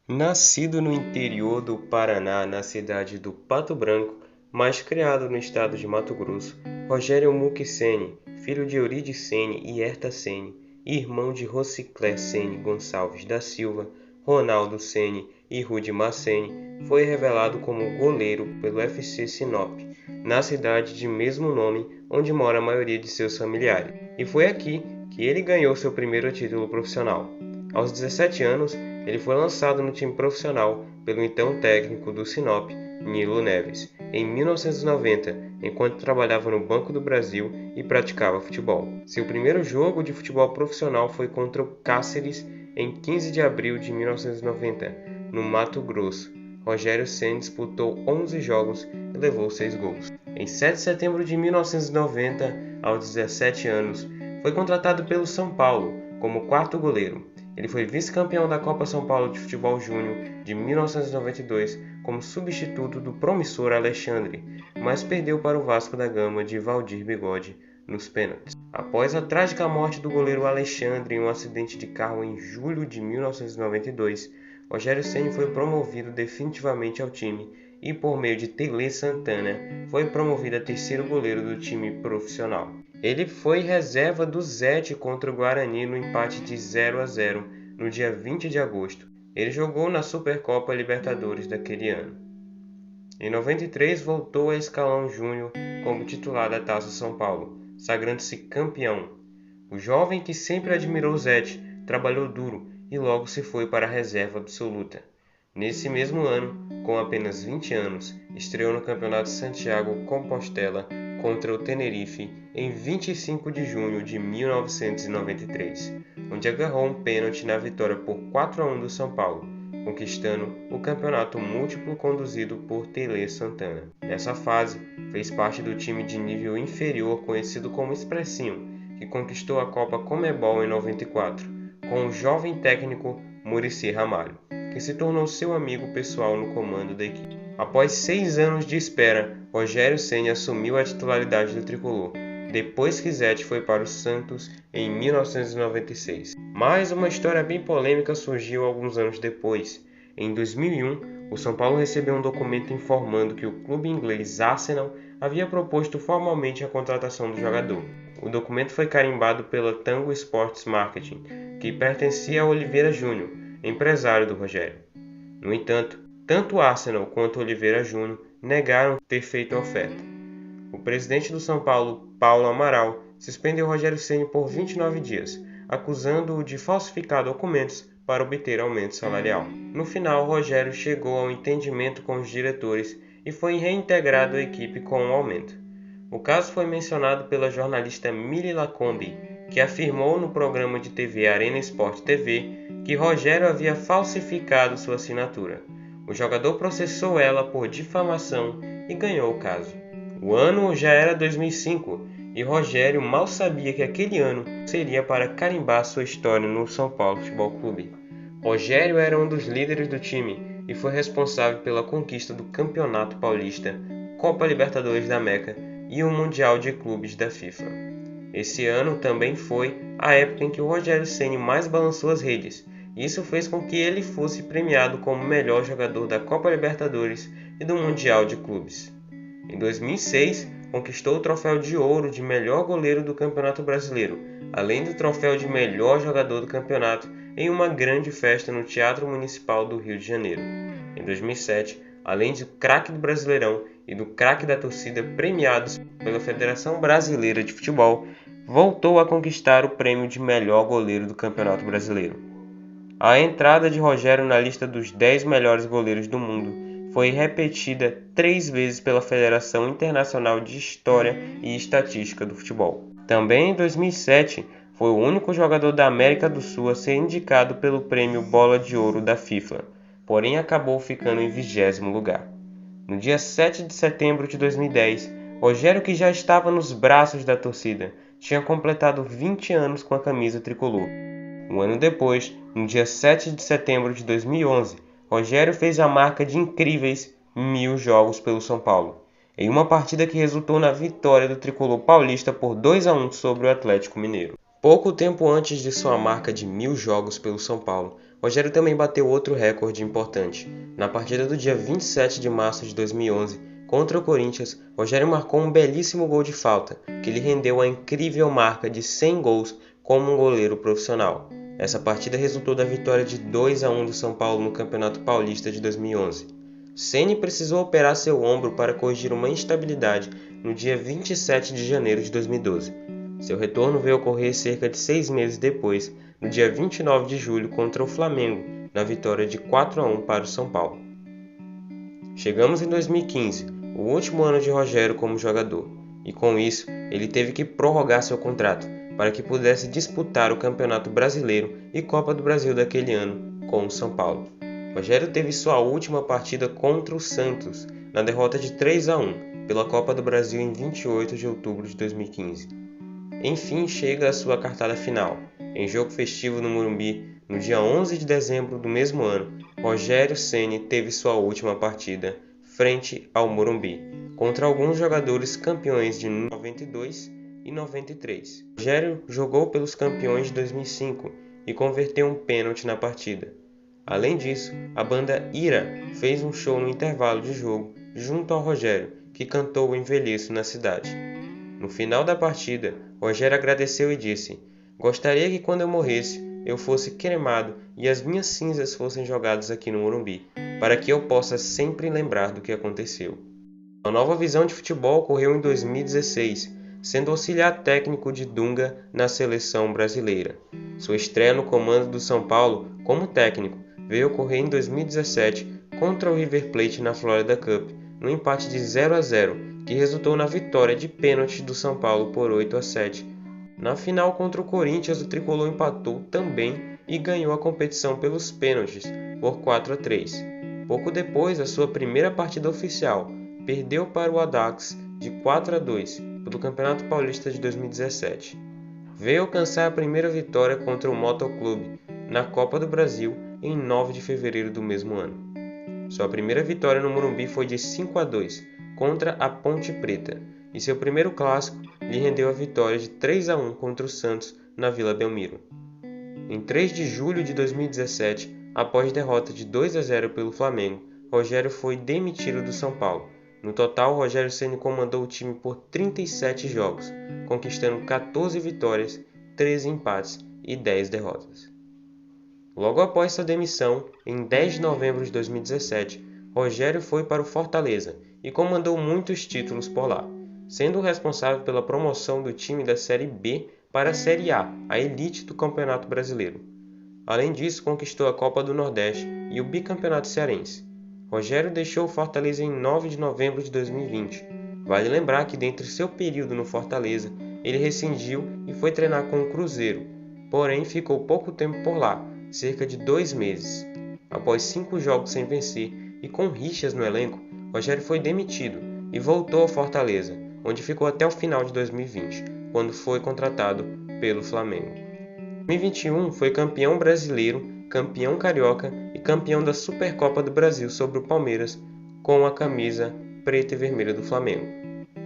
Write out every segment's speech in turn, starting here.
Nascido no interior do Paraná, na cidade do Pato Branco, mas criado no estado de Mato Grosso, Rogério Mucci Ceni, filho de Euridio Ceni e Herta Ceni, e irmão de Rosicler Ceni Gonçalves da Silva, Ronaldo Ceni e Rudimar Ceni, foi revelado como goleiro pelo FC Sinop, na cidade de mesmo nome, onde mora a maioria de seus familiares. E foi aqui que ele ganhou seu primeiro título profissional. Aos 17 anos, ele foi lançado no time profissional pelo então técnico do Sinop, Nilo Neves, em 1990, enquanto trabalhava no Banco do Brasil e praticava futebol. Seu primeiro jogo de futebol profissional foi contra o Cáceres em 15 de abril de 1990, no Mato Grosso. Rogério Ceni disputou 11 jogos e levou 6 gols. Em 7 de setembro de 1990, aos 17 anos, foi contratado pelo São Paulo como quarto goleiro. Ele foi vice-campeão da Copa São Paulo de Futebol Júnior de 1992 como substituto do promissor Alexandre, mas perdeu para o Vasco da Gama de Valdir Bigode nos pênaltis. Após a trágica morte do goleiro Alexandre em um acidente de carro em julho de 1992, Rogério Ceni foi promovido definitivamente ao time e, por meio de Tele Santana, foi promovido a terceiro goleiro do time profissional. Ele foi reserva do Zete contra o Guarani no empate de 0-0 no dia 20 de agosto. Ele jogou na Supercopa Libertadores daquele ano. Em 93 voltou a escalão júnior como titular da Taça São Paulo, sagrando-se campeão. O jovem que sempre admirou Zete trabalhou duro e logo se foi para a reserva absoluta. Nesse mesmo ano, com apenas 20 anos, estreou no Campeonato Santiago Compostela contra o Tenerife em 25 de junho de 1993, onde agarrou um pênalti na vitória por 4-1 do São Paulo, conquistando o campeonato múltiplo conduzido por Tele Santana. Nessa fase, fez parte do time de nível inferior conhecido como Expressinho, que conquistou a Copa Conmebol em 94, com o jovem técnico Muricy Ramalho, que se tornou seu amigo pessoal no comando da equipe. Após 6 anos de espera, Rogério Ceni assumiu a titularidade do tricolor, depois que Zete foi para o Santos em 1996. Mas uma história bem polêmica surgiu alguns anos depois. Em 2001, o São Paulo recebeu um documento informando que o clube inglês Arsenal havia proposto formalmente a contratação do jogador. O documento foi carimbado pela Tango Sports Marketing, que pertencia a Oliveira Júnior, empresário do Rogério. No entanto, tanto Arsenal quanto Oliveira Júnior negaram ter feito a oferta. O presidente do São Paulo, Paulo Amaral, suspendeu Rogério Ceni por 29 dias, acusando-o de falsificar documentos para obter aumento salarial. No final, Rogério chegou ao entendimento com os diretores e foi reintegrado à equipe com um aumento. O caso foi mencionado pela jornalista Mili Lacombe, que afirmou no programa de TV Arena Sport TV que Rogério havia falsificado sua assinatura. O jogador processou ela por difamação e ganhou o caso. O ano já era 2005 e Rogério mal sabia que aquele ano seria para carimbar sua história no São Paulo Futebol Clube. Rogério era um dos líderes do time e foi responsável pela conquista do Campeonato Paulista, Copa Libertadores da América e o Mundial de Clubes da FIFA. Esse ano também foi a época em que o Rogério Ceni mais balançou as redes. Isso fez com que ele fosse premiado como melhor jogador da Copa Libertadores e do Mundial de Clubes. Em 2006, conquistou o troféu de ouro de melhor goleiro do Campeonato Brasileiro, além do troféu de melhor jogador do campeonato em uma grande festa no Teatro Municipal do Rio de Janeiro. Em 2007, além de craque do Brasileirão e do craque da torcida premiados pela Federação Brasileira de Futebol, voltou a conquistar o prêmio de melhor goleiro do Campeonato Brasileiro. A entrada de Rogério na lista dos 10 melhores goleiros do mundo foi repetida 3 vezes pela Federação Internacional de História e Estatística do Futebol. Também em 2007, foi o único jogador da América do Sul a ser indicado pelo prêmio Bola de Ouro da FIFA, porém acabou ficando em 20º lugar. No dia 7 de setembro de 2010, Rogério, que já estava nos braços da torcida, tinha completado 20 anos com a camisa tricolor. Um ano depois, no dia 7 de setembro de 2011, Rogério fez a marca de incríveis 1000 jogos pelo São Paulo, em uma partida que resultou na vitória do tricolor paulista por 2-1 sobre o Atlético Mineiro. Pouco tempo antes de sua marca de 1000 jogos pelo São Paulo, Rogério também bateu outro recorde importante. Na partida do dia 27 de março de 2011, contra o Corinthians, Rogério marcou um belíssimo gol de falta, que lhe rendeu a incrível marca de 100 gols como um goleiro profissional. Essa partida resultou da vitória de 2-1 do São Paulo no Campeonato Paulista de 2011. Ceni precisou operar seu ombro para corrigir uma instabilidade no dia 27 de janeiro de 2012. Seu retorno veio ocorrer cerca de 6 meses depois, no dia 29 de julho contra o Flamengo, na vitória de 4-1 para o São Paulo. Chegamos em 2015, o último ano de Rogério como jogador, e com isso ele teve que prorrogar seu contrato para que pudesse disputar o Campeonato Brasileiro e Copa do Brasil daquele ano com o São Paulo. Rogério teve sua última partida contra o Santos, na derrota de 3-1 pela Copa do Brasil em 28 de outubro de 2015. Enfim chega a sua cartada final. Em jogo festivo no Morumbi, no dia 11 de dezembro do mesmo ano, Rogério Ceni teve sua última partida frente ao Morumbi, contra alguns jogadores campeões de 92 e 93. Rogério jogou pelos campeões de 2005 e converteu um pênalti na partida. Além disso, a banda Ira fez um show no intervalo de jogo junto ao Rogério, que cantou o Envelheço na cidade. No final da partida, Rogério agradeceu e disse: "Gostaria que quando eu morresse, eu fosse cremado e as minhas cinzas fossem jogadas aqui no Morumbi, para que eu possa sempre lembrar do que aconteceu." Uma nova visão de futebol ocorreu em 2016, sendo auxiliar técnico de Dunga na seleção brasileira. Sua estreia no comando do São Paulo como técnico veio ocorrer em 2017 contra o River Plate na Florida Cup, no empate de 0-0, que resultou na vitória de pênalti do São Paulo por 8-7. Na final contra o Corinthians, o tricolor empatou também e ganhou a competição pelos pênaltis por 4-3. Pouco depois, a sua primeira partida oficial, perdeu para o Audax de 4-2 pelo Campeonato Paulista de 2017. Veio alcançar a primeira vitória contra o Motoclube na Copa do Brasil em 9 de fevereiro do mesmo ano. Sua primeira vitória no Morumbi foi de 5-2 contra a Ponte Preta, e seu primeiro clássico lhe rendeu a vitória de 3-1 contra o Santos na Vila Belmiro. Em 3 de julho de 2017, após derrota de 2-0 pelo Flamengo, Rogério foi demitido do São Paulo. No total, Rogério Ceni comandou o time por 37 jogos, conquistando 14 vitórias, 13 empates e 10 derrotas. Logo após sua demissão, em 10 de novembro de 2017, Rogério foi para o Fortaleza e comandou muitos títulos por lá, sendo o responsável pela promoção do time da Série B para a Série A, a elite do Campeonato Brasileiro. Além disso, conquistou a Copa do Nordeste e o Bicampeonato Cearense. Rogério deixou o Fortaleza em 9 de novembro de 2020. Vale lembrar que, dentre seu período no Fortaleza, ele rescindiu e foi treinar com o Cruzeiro, porém ficou pouco tempo por lá, cerca de 2 meses. Após 5 jogos sem vencer e com rixas no elenco, Rogério foi demitido e voltou ao Fortaleza, onde ficou até o final de 2020, quando foi contratado pelo Flamengo. Em 2021 foi campeão brasileiro, campeão carioca e campeão da Supercopa do Brasil sobre o Palmeiras com a camisa preta e vermelha do Flamengo.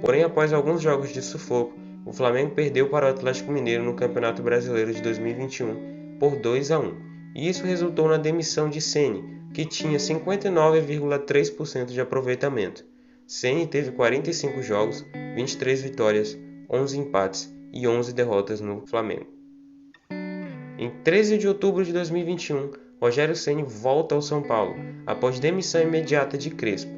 Porém, após alguns jogos de sufoco, o Flamengo perdeu para o Atlético Mineiro no Campeonato Brasileiro de 2021 por 2-1, e isso resultou na demissão de Ceni, que tinha 59,3% de aproveitamento. Ceni teve 45 jogos, 23 vitórias, 11 empates e 11 derrotas no Flamengo. Em 13 de outubro de 2021, Rogério Ceni volta ao São Paulo, após demissão imediata de Crespo.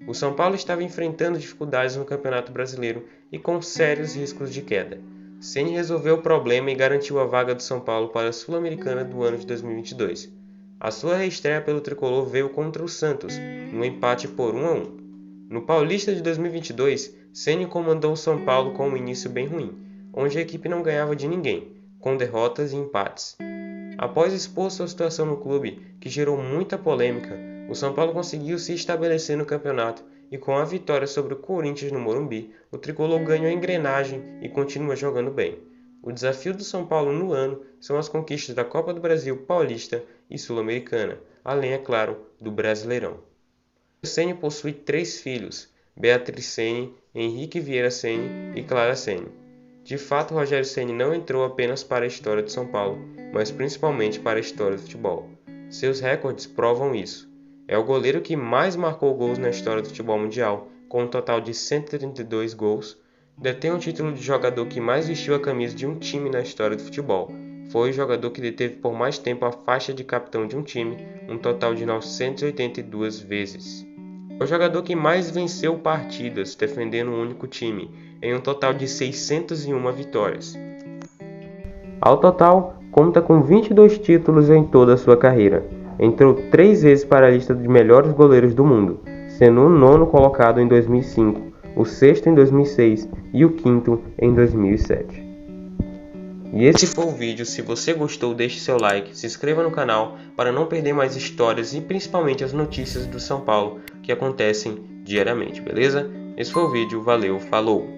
O São Paulo estava enfrentando dificuldades no Campeonato Brasileiro e com sérios riscos de queda. Ceni resolveu o problema e garantiu a vaga do São Paulo para a Sul-Americana do ano de 2022. A sua reestreia pelo tricolor veio contra o Santos, no empate por 1-1. No Paulista de 2022, Ceni comandou o São Paulo com um início bem ruim, onde a equipe não ganhava de ninguém, com derrotas e empates. Após expor sua situação no clube, que gerou muita polêmica, o São Paulo conseguiu se estabelecer no campeonato e com a vitória sobre o Corinthians no Morumbi, o tricolor ganhou a engrenagem e continua jogando bem. O desafio do São Paulo no ano são as conquistas da Copa do Brasil Paulista e Sul-Americana, além, é claro, do Brasileirão. Ceni possui 3 filhos, Beatriz Ceni, Henrique Vieira Ceni e Clara Ceni. De fato, Rogério Ceni não entrou apenas para a história de São Paulo, mas principalmente para a história do futebol. Seus recordes provam isso. É o goleiro que mais marcou gols na história do futebol mundial, com um total de 132 gols. Detém o título de jogador que mais vestiu a camisa de um time na história do futebol. Foi o jogador que deteve por mais tempo a faixa de capitão de um time, um total de 982 vezes. É o jogador que mais venceu partidas defendendo um único time, em um total de 601 vitórias. Ao total, conta com 22 títulos em toda a sua carreira. Entrou 3 vezes para a lista de melhores goleiros do mundo, sendo o 9º colocado em 2005, o 6º em 2006 e o 5º em 2007. E esse foi o vídeo. Se você gostou, deixe seu like, se inscreva no canal para não perder mais histórias e principalmente as notícias do São Paulo que acontecem diariamente, beleza? Esse foi o vídeo, valeu, falou!